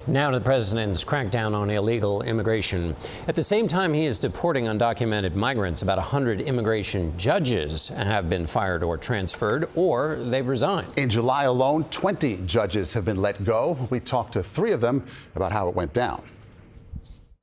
Now to the president's crackdown on illegal immigration. At the same time he is deporting undocumented migrants, about 100 immigration judges have been fired or transferred, or they've resigned. In July alone, 20 judges have been let go. We talked to 3 of them about how it went down.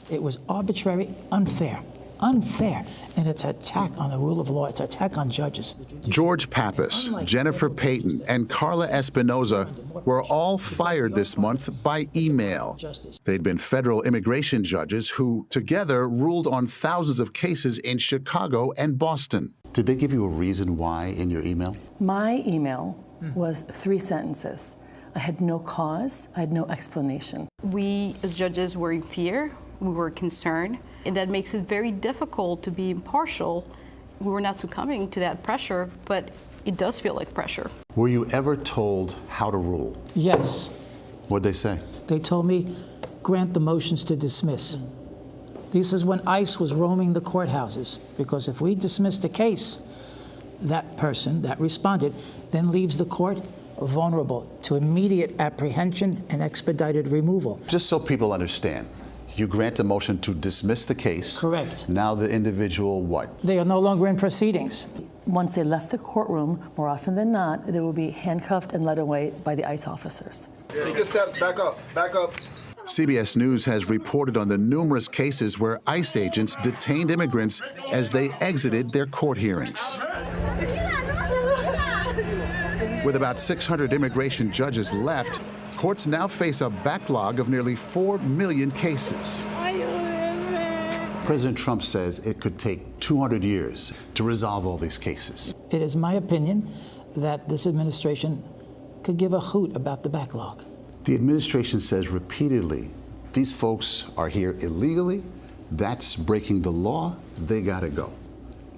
It was arbitrary, unfair, and it's an attack on the rule of law. It's an attack on judges. George Pappas, Jennifer Payton, and Carla Espinoza were all fired this month by email. They'd been federal immigration judges who together ruled on thousands of cases in Chicago and Boston. Did they give you a reason why in your email? My email was 3 sentences. I had no cause, I had no explanation. We as judges were in fear, we were concerned, and that makes it very difficult to be impartial. We were not succumbing to that pressure, but it does feel like pressure. Were you ever told how to rule? Yes. What'd they say? They told me, grant the motions to dismiss. This is when ICE was roaming the courthouses, because if we dismiss the case, that person that responded then leaves the court vulnerable to immediate apprehension and expedited removal. Just so people understand, you grant a motion to dismiss the case. Correct. Now the individual what? They are no longer in proceedings. Once they left the courtroom, more often than not, they will be handcuffed and led away by the ICE officers. Take a step, back up, back up. CBS News has reported on the numerous cases where ICE agents detained immigrants as they exited their court hearings. With about 600 immigration judges left, courts now face a backlog of nearly 4 million cases. President Trump says it could take 200 years to resolve all these cases. It is my opinion that this administration could give a hoot about the backlog. The administration says repeatedly, these folks are here illegally, that's breaking the law, they gotta go.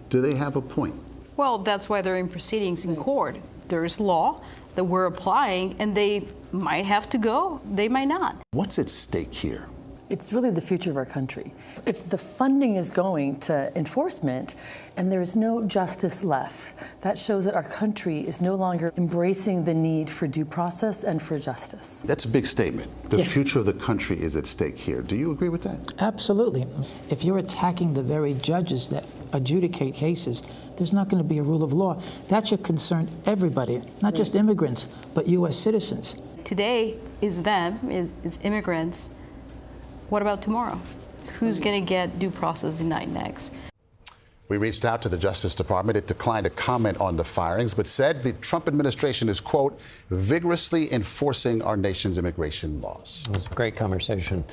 Do they have a point? Well, that's why they're in proceedings in court. There's law that we're applying, and they might have to go, they might not. What's at stake here? It's really the future of our country. If the funding is going to enforcement and there is no justice left, that shows that our country is no longer embracing the need for due process and for justice. That's a big statement. The future of the country is at stake here. Do you agree with that? Absolutely. If you're attacking the very judges that adjudicate cases, there's not going to be a rule of law. That should concern everybody, not just immigrants, but U.S. citizens. Today is them, is immigrants. What about tomorrow? Who's going to get due process denied next? We reached out to the Justice Department. It declined to comment on the firings, but said the Trump administration is, quote, vigorously enforcing our nation's immigration laws. It was a great conversation.